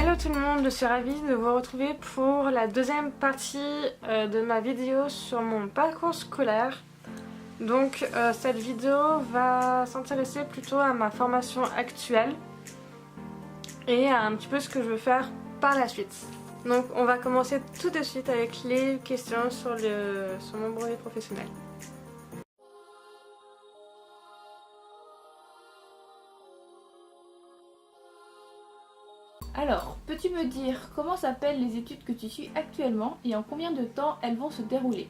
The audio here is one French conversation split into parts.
Hello tout le monde, je suis ravie de vous retrouver pour la deuxième partie de ma vidéo sur mon parcours scolaire. Donc cette vidéo va s'intéresser plutôt à ma formation actuelle et à un petit peu ce que je veux faire par la suite. Donc on va commencer tout de suite avec les questions sur mon brevet professionnel. Alors, peux-tu me dire comment s'appellent les études que tu suis actuellement et en combien de temps elles vont se dérouler?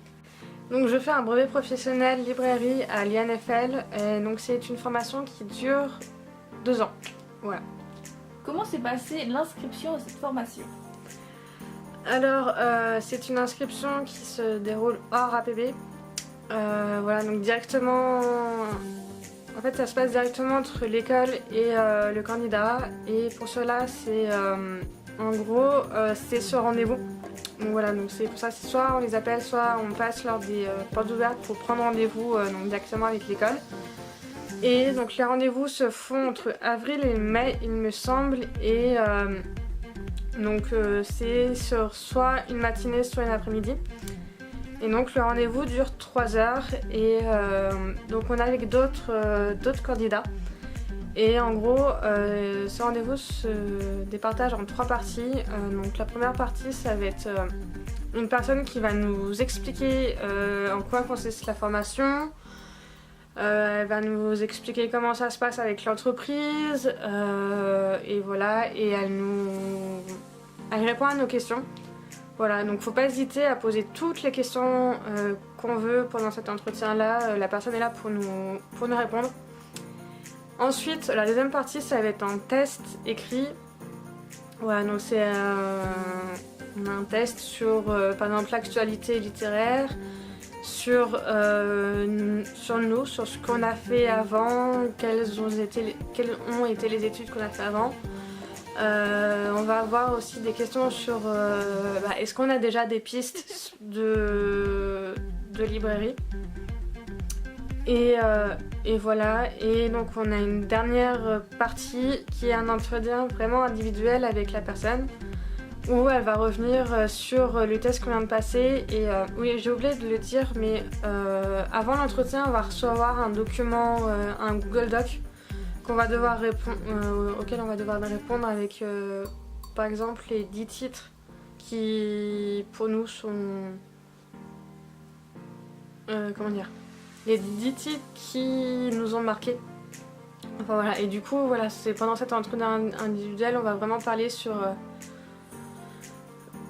Donc je fais un brevet professionnel librairie à l'INFL et donc c'est une formation qui dure 2 ans. Voilà. Comment s'est passée l'inscription à cette formation? Alors c'est une inscription qui se déroule hors APB. Voilà, donc directement... En fait, ça se passe directement entre l'école et le candidat. Et pour cela, c'est en gros, c'est sur rendez-vous. Donc voilà, donc c'est pour ça, soit on les appelle, soit on passe lors des portes ouvertes pour prendre rendez-vous donc directement avec l'école. Et donc les rendez-vous se font entre avril et mai, il me semble. Et donc c'est sur soit une matinée, soit une après-midi. Et donc le rendez-vous dure 3 heures et donc on est avec d'autres candidats. Et en gros, ce rendez-vous se départage en 3 parties. Donc la première partie, ça va être une personne qui va nous expliquer en quoi consiste la formation. Elle va nous expliquer comment ça se passe avec l'entreprise. Et voilà, et elle répond à nos questions. Voilà, donc faut pas hésiter à poser toutes les questions qu'on veut pendant cet entretien-là. La personne est là pour nous répondre. Ensuite, la deuxième partie, ça va être un test écrit. Voilà, donc c'est un test sur, par exemple, l'actualité littéraire, sur nous, sur ce qu'on a fait avant, quelles ont été les études qu'on a fait avant. On va avoir aussi des questions sur est-ce qu'on a déjà des pistes de librairie et voilà, et donc on a une dernière partie qui est un entretien vraiment individuel avec la personne où elle va revenir sur le test qu'on vient de passer. Et oui, j'ai oublié de le dire, mais avant l'entretien on va recevoir un document, un Google Doc auquel on va devoir répondre avec par exemple les 10 titres qui pour nous sont comment dire, les 10 titres qui nous ont marqués. Enfin voilà, et du coup voilà, c'est pendant cet entretien individuel on va vraiment parler sur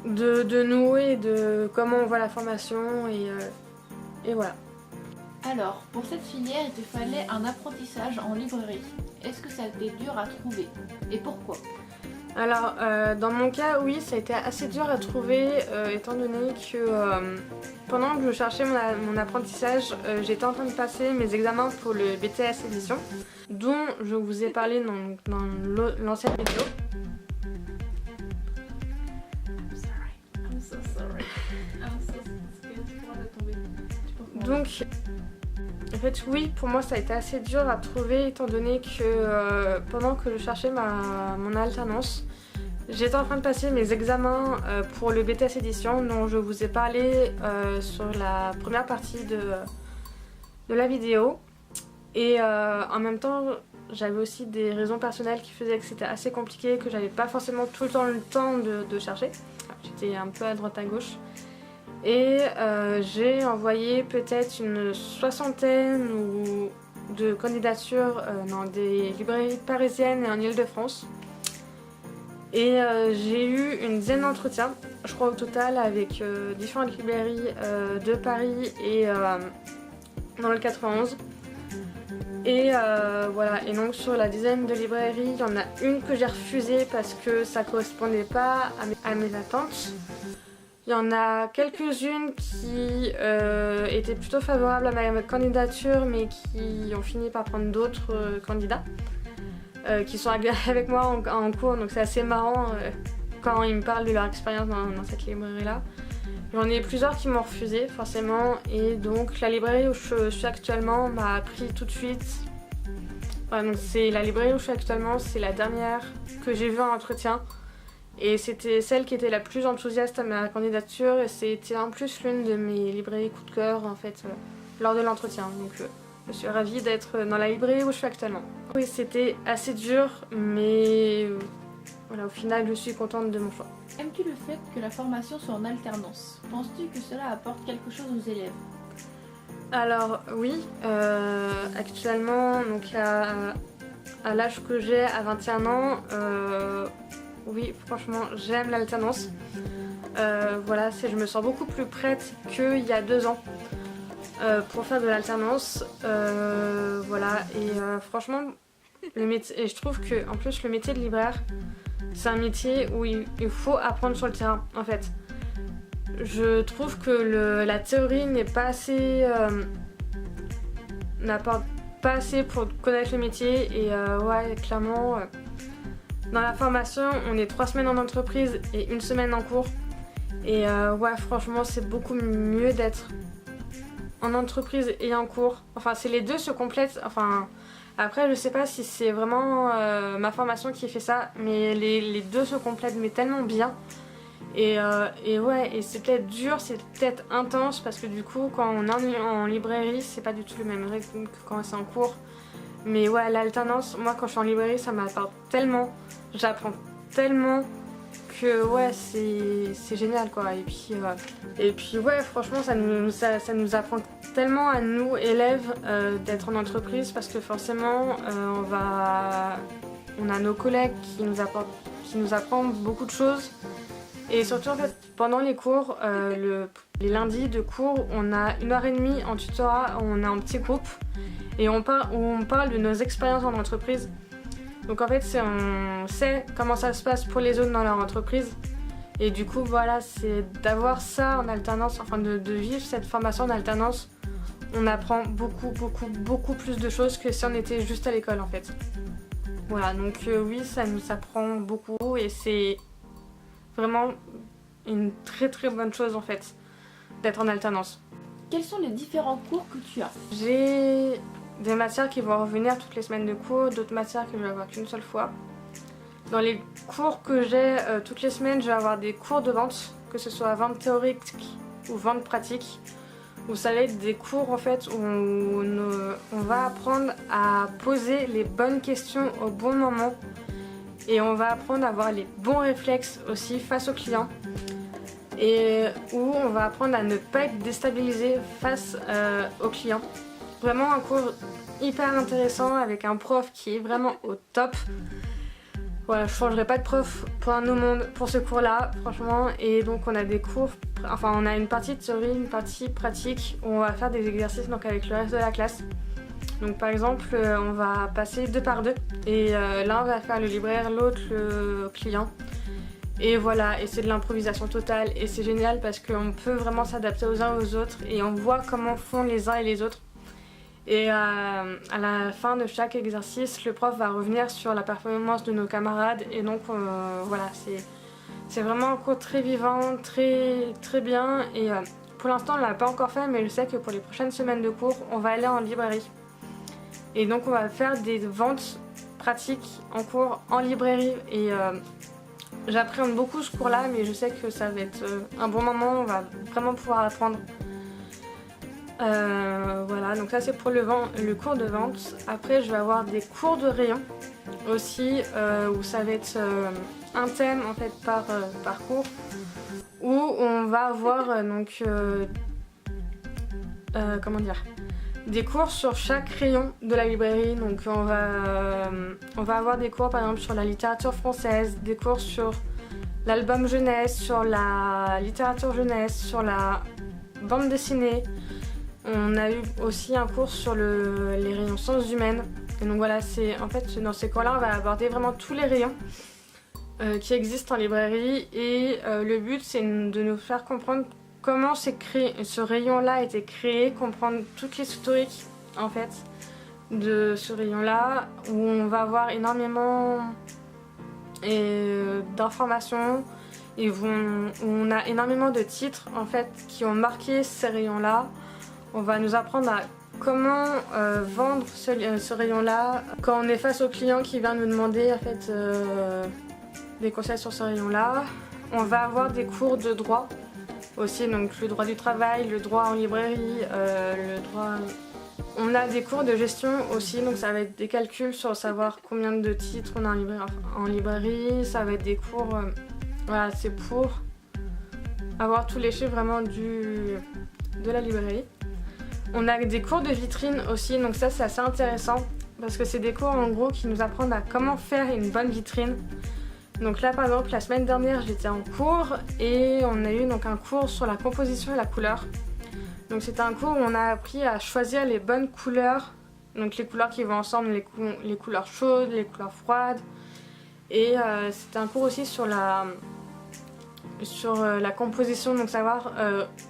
de nous et de comment on voit la formation et voilà. Alors, pour cette filière, il te fallait un apprentissage en librairie. Est-ce que ça a été dur à trouver? Et pourquoi? Alors, dans mon cas, oui, ça a été assez dur à trouver, étant donné que pendant que je cherchais mon apprentissage, j'étais en train de passer mes examens pour le BTS édition, dont je vous ai parlé dans l'ancienne vidéo. I'm so sorry. Donc, en fait, oui, pour moi ça a été assez dur à trouver, étant donné que pendant que je cherchais mon alternance, j'étais en train de passer mes examens pour le BTS édition dont je vous ai parlé sur la première partie de la vidéo. Et en même temps, j'avais aussi des raisons personnelles qui faisaient que c'était assez compliqué, que j'avais pas forcément tout le temps de chercher. J'étais un peu à droite à gauche. Et j'ai envoyé peut-être une 60aine de candidatures dans des librairies parisiennes et en Ile-de-France. Et j'ai eu une dizaine d'entretiens, je crois au total, avec différentes librairies de Paris et dans le 91. Et voilà, et donc sur la dizaine de librairies, il y en a une que j'ai refusée parce que ça correspondait pas à mes attentes. Il y en a quelques-unes qui étaient plutôt favorables à ma candidature, mais qui ont fini par prendre d'autres candidats qui sont avec moi en cours, donc c'est assez marrant quand ils me parlent de leur expérience dans cette librairie-là. J'en ai plusieurs qui m'ont refusé forcément, et donc la librairie où je suis actuellement m'a pris tout de suite. Voilà, donc c'est la librairie où je suis actuellement, c'est la dernière que j'ai vue en entretien. Et c'était celle qui était la plus enthousiaste à ma candidature et c'était en plus l'une de mes librairies coup de cœur en fait lors de l'entretien. Donc je suis ravie d'être dans la librairie où je suis actuellement. Oui, c'était assez dur, mais voilà, au final je suis contente de mon choix. Aimes-tu le fait que la formation soit en alternance? Penses-tu que cela apporte quelque chose aux élèves? Alors oui, actuellement, donc à l'âge que j'ai, à 21 ans, oui, franchement, j'aime l'alternance. Voilà, je me sens beaucoup plus prête qu'il y a 2 ans pour faire de l'alternance. Voilà, et franchement, le métier, et je trouve que en plus le métier de libraire, c'est un métier où il faut apprendre sur le terrain, en fait. Je trouve que la théorie n'est pas assez, n'apporte pas assez pour connaître le métier et ouais, clairement, dans la formation, on est 3 semaines en entreprise et 1 semaine en cours. Et ouais, franchement, c'est beaucoup mieux d'être en entreprise et en cours. Enfin, c'est les deux se complètent. Enfin, après, je sais pas si c'est vraiment ma formation qui fait ça, mais les deux se complètent mais tellement bien. Et ouais, et c'est peut-être dur, c'est peut-être intense parce que du coup, quand on est en librairie, c'est pas du tout le même rythme que quand c'est en cours. Mais ouais, l'alternance, moi quand je suis en librairie, ça m'apporte tellement, j'apprends tellement que ouais, c'est génial quoi. Et puis ouais, franchement, ça nous apprend tellement à nous, élèves, d'être en entreprise parce que forcément, on a nos collègues qui nous apprennent beaucoup de choses. Et surtout en fait, pendant les cours, les lundis de cours, on a 1h30 en tutorat, on est en petit groupe et on parle de nos expériences en entreprise. Donc en fait, on sait comment ça se passe pour les autres dans leur entreprise. Et du coup, voilà, c'est d'avoir ça en alternance, enfin de vivre cette formation en alternance, on apprend beaucoup plus de choses que si on était juste à l'école en fait. Voilà, donc oui, ça nous apprend beaucoup et c'est vraiment une très bonne chose en fait d'être en alternance. Quels sont les différents cours que tu as? J'ai des matières qui vont revenir toutes les semaines de cours, d'autres matières que je vais avoir qu'une seule fois. Dans les cours que j'ai toutes les semaines, je vais avoir des cours de vente, que ce soit vente théorique ou vente pratique, où ça va être des cours en fait où on va apprendre à poser les bonnes questions au bon moment. Et on va apprendre à avoir les bons réflexes aussi face aux clients. Et où on va apprendre à ne pas être déstabilisé face aux clients. Vraiment un cours hyper intéressant avec un prof qui est vraiment au top. Voilà, je ne changerai pas de prof pour un au monde pour ce cours-là, franchement. Et donc on a des cours, enfin on a une partie de théorie, une partie pratique où on va faire des exercices donc avec le reste de la classe. Donc par exemple, on va passer 2 par 2 et l'un va faire le libraire, l'autre le client. Et voilà, et c'est de l'improvisation totale et c'est génial parce qu'on peut vraiment s'adapter aux uns aux autres et on voit comment font les uns et les autres. Et à la fin de chaque exercice, le prof va revenir sur la performance de nos camarades et donc voilà, c'est vraiment un cours très vivant, très bien et pour l'instant on ne l'a pas encore fait mais je sais que pour les prochaines semaines de cours, on va aller en librairie. Et donc on va faire des ventes pratiques en cours en librairie et j'appréhende beaucoup ce cours là mais je sais que ça va être un bon moment, on va vraiment pouvoir apprendre. Voilà, donc ça c'est pour le cours de vente. Après je vais avoir des cours de rayon aussi où ça va être un thème en fait par cours où on va avoir donc comment dire, des cours sur chaque rayon de la librairie. Donc on va avoir des cours par exemple sur la littérature française, des cours sur l'album jeunesse, sur la littérature jeunesse, sur la bande dessinée. On a eu aussi un cours sur les rayons sciences humaines. Et donc voilà, en fait dans ces cours-là, on va aborder vraiment tous les rayons qui existent en librairie. Et le but, c'est de nous faire comprendre comment ce rayon-là a été créé, comprendre toute l'historique en fait de ce rayon-là, où on va avoir énormément d'informations. Et on a énormément de titres en fait qui ont marqué ces rayons-là. On va nous apprendre à comment vendre ce rayon-là quand on est face au client qui vient nous demander en fait des conseils sur ce rayon-là. On va avoir des cours de droit aussi, donc le droit du travail, le droit en librairie, le droit... On a des cours de gestion aussi, donc ça va être des calculs sur savoir combien de titres on a en librairie. Ça va être des cours, voilà, c'est pour avoir tous les chiffres vraiment de la librairie. On a des cours de vitrine aussi, donc ça c'est assez intéressant parce que c'est des cours en gros qui nous apprennent à comment faire une bonne vitrine. Donc là par exemple la semaine dernière j'étais en cours et on a eu donc un cours sur la composition et la couleur. Donc c'était un cours où on a appris à choisir les bonnes couleurs, donc les couleurs qui vont ensemble, les couleurs chaudes, les couleurs froides. Et c'était un cours aussi sur la composition, donc savoir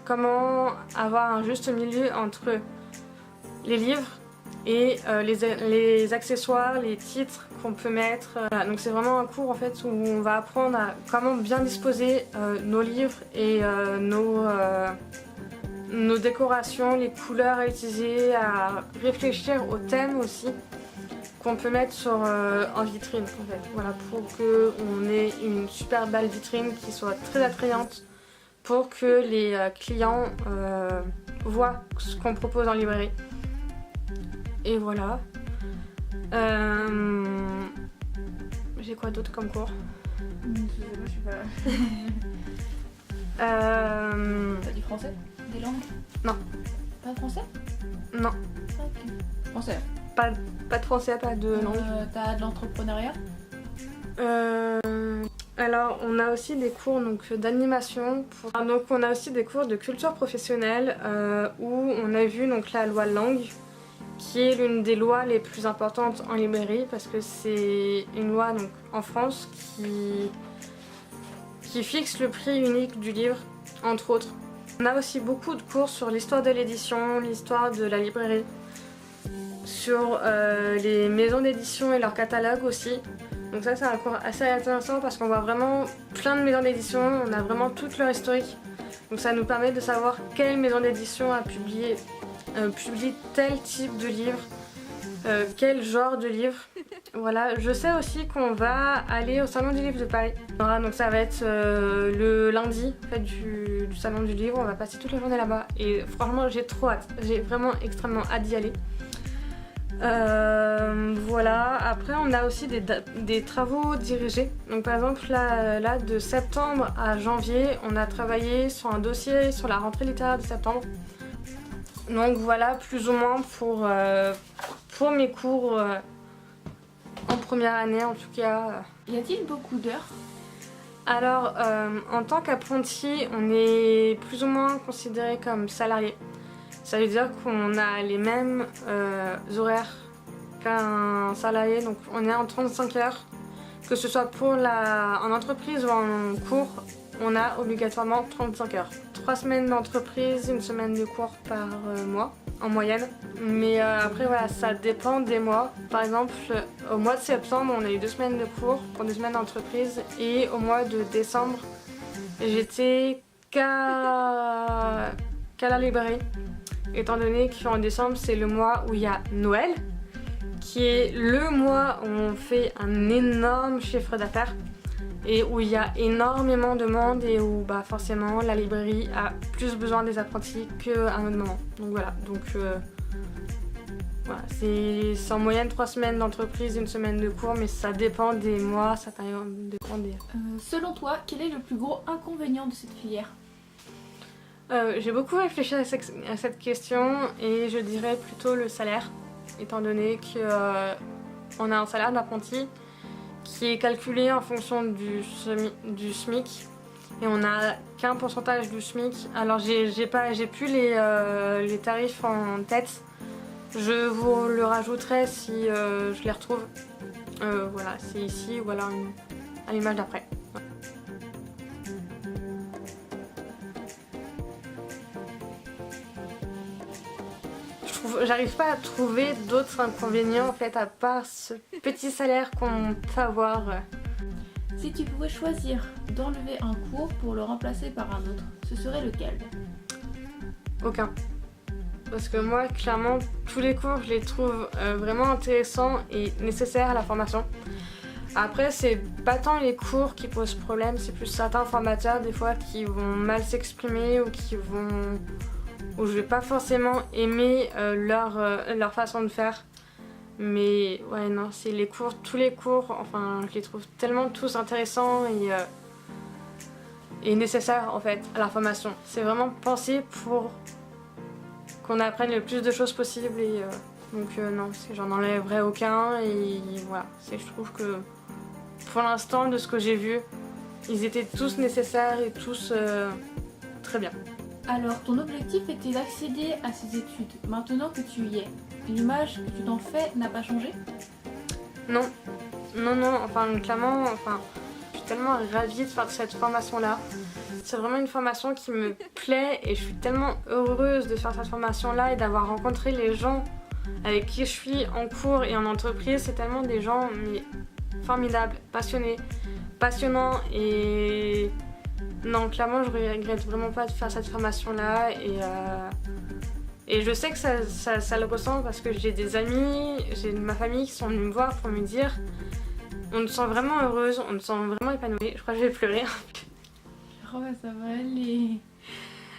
comment avoir un juste milieu entre les livres et les accessoires, les titres qu'on peut mettre. Voilà. Donc c'est vraiment un cours en fait où on va apprendre à comment bien disposer nos livres et nos décorations, les couleurs à utiliser, à réfléchir aux thèmes aussi qu'on peut mettre en vitrine en fait. Voilà, pour qu'on ait une super belle vitrine qui soit très attrayante pour que les clients voient ce qu'on propose en librairie. Et voilà. J'ai quoi d'autre comme cours? Je sais pas. T'as du français? Des langues? Non. Pas de français? Non. Ok. Français? Pas de français, pas de langue. T'as de l'entrepreneuriat? Alors on a aussi des cours d'animation. Donc on a aussi des cours de culture professionnelle où on a vu donc la loi langue, qui est l'une des lois les plus importantes en librairie parce que c'est une loi donc, en France qui fixe le prix unique du livre, entre autres. On a aussi beaucoup de cours sur l'histoire de l'édition, l'histoire de la librairie, sur les maisons d'édition et leurs catalogues aussi. Donc ça c'est un cours assez intéressant parce qu'on voit vraiment plein de maisons d'édition, on a vraiment toute leur historique. Donc ça nous permet de savoir quelle maison d'édition a publié tel type de livre, quel genre de livre. Voilà, je sais aussi qu'on va aller au Salon du Livre de Paris. Voilà, donc ça va être le lundi en fait, du Salon du Livre, on va passer toute la journée là-bas et franchement j'ai trop hâte, j'ai vraiment extrêmement hâte d'y aller. Voilà, après on a aussi des travaux dirigés. Donc par exemple là de septembre à janvier, on a travaillé sur un dossier sur la rentrée littéraire de septembre. Donc voilà plus ou moins pour mes cours en première année en tout cas. Y a-t-il beaucoup d'heures? Alors en tant qu'apprenti, on est plus ou moins considéré comme salarié. Ça veut dire qu'on a les mêmes horaires qu'un salarié, donc on est en 35 heures. Que ce soit en entreprise ou en cours, on a obligatoirement 35 heures. 3 semaines d'entreprise, 1 semaine de cours par mois, en moyenne. Mais après voilà, ça dépend des mois. Par exemple, au mois de septembre, on a eu 2 semaines de cours pour 2 semaines d'entreprise. Et au mois de décembre, j'étais qu'à la librairie. Étant donné qu'en décembre, c'est le mois où il y a Noël, qui est le mois où on fait un énorme chiffre d'affaires et où il y a énormément de monde et où forcément la librairie a plus besoin des apprentis qu'à un autre moment. Donc voilà, voilà, c'est en moyenne 3 semaines d'entreprise, 1 semaine de cours, mais ça dépend des mois, ça dépend des... Selon toi, quel est le plus gros inconvénient de cette filière? J'ai beaucoup réfléchi à cette question et je dirais plutôt le salaire, étant donné qu'on a un salaire d'apprenti qui est calculé en fonction du SMIC et on n'a qu'un pourcentage du SMIC. Alors j'ai plus les tarifs en tête, je vous le rajouterai si je les retrouve. Voilà, c'est ici ou alors à l'image d'après. J'arrive pas à trouver d'autres inconvénients en fait à part ce petit salaire qu'on peut avoir. Si tu pouvais choisir d'enlever un cours pour le remplacer par un autre, ce serait lequel? Aucun. Parce que moi clairement tous les cours je les trouve vraiment intéressants et nécessaires à la formation. Après, c'est pas tant les cours qui posent problème, c'est plus certains formateurs des fois qui vont mal s'exprimer ou où je vais pas forcément aimer leur façon de faire. Mais ouais, non, c'est les cours, tous les cours, enfin, je les trouve tellement tous intéressants et nécessaires en fait à la formation. C'est vraiment pensé pour qu'on apprenne le plus de choses possible et donc non, j'en enlèverai aucun et voilà. Je trouve que pour l'instant, de ce que j'ai vu, ils étaient tous nécessaires et tous très bien. Alors, ton objectif était d'accéder à ces études. Maintenant que tu y es, l'image que tu t'en fais n'a pas changé? Non, enfin clairement, je suis tellement ravie de faire cette formation-là. C'est vraiment une formation qui me plaît et je suis tellement heureuse de faire cette formation-là et d'avoir rencontré les gens avec qui je suis en cours et en entreprise. C'est tellement des gens mais formidables, passionnants et non, clairement je regrette vraiment pas de faire cette formation-là et je sais que ça le ressent parce que j'ai des amis, j'ai ma famille qui sont venus me voir pour me dire on te sent vraiment heureuse, on te sent vraiment épanouie. Je crois que je vais pleurer. Oh bah ça va aller.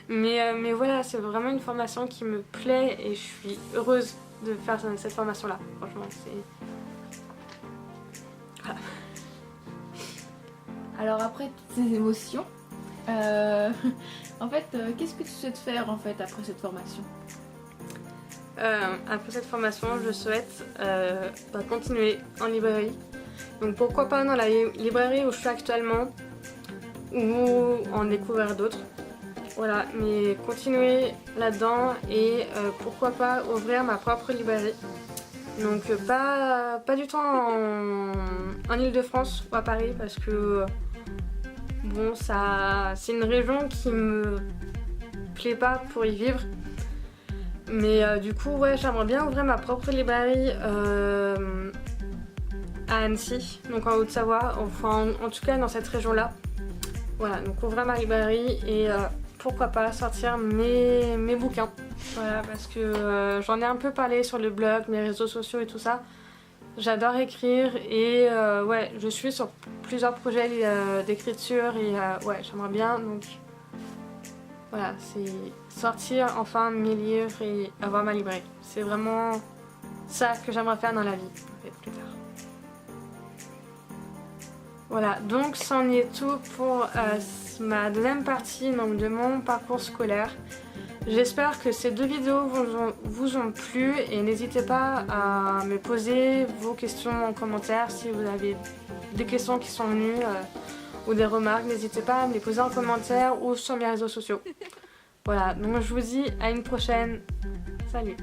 Mais voilà, c'est vraiment une formation qui me plaît et je suis heureuse de faire cette formation-là. Franchement, c'est... Voilà. Alors après toutes ces émotions, en fait, qu'est-ce que tu souhaites faire en fait après cette formation? Après cette formation, je souhaite continuer en librairie. Donc pourquoi pas dans la librairie où je suis actuellement ou en découvrir d'autres. Voilà, mais continuer là-dedans et pourquoi pas ouvrir ma propre librairie. Donc pas du tout en Ile-de-France ou à Paris parce que bon, c'est une région qui me plaît pas pour y vivre. Mais du coup, ouais, j'aimerais bien ouvrir ma propre librairie à Annecy, donc en Haute-Savoie, enfin en tout cas dans cette région-là. Voilà, donc ouvrir ma librairie et pourquoi pas sortir mes bouquins. Voilà, parce que j'en ai un peu parlé sur le blog, mes réseaux sociaux et tout ça. J'adore écrire et ouais, je suis sur plusieurs projets d'écriture et ouais, j'aimerais bien donc voilà, c'est sortir enfin mes livres et avoir ma librairie. C'est vraiment ça que j'aimerais faire dans la vie, en fait, plus tard. Voilà, donc c'en est tout pour ma deuxième partie donc, de mon parcours scolaire. J'espère que ces deux vidéos vous ont plu et n'hésitez pas à me poser vos questions en commentaire si vous avez des questions qui sont venues ou des remarques. N'hésitez pas à me les poser en commentaire ou sur mes réseaux sociaux. Voilà, donc je vous dis à une prochaine. Salut!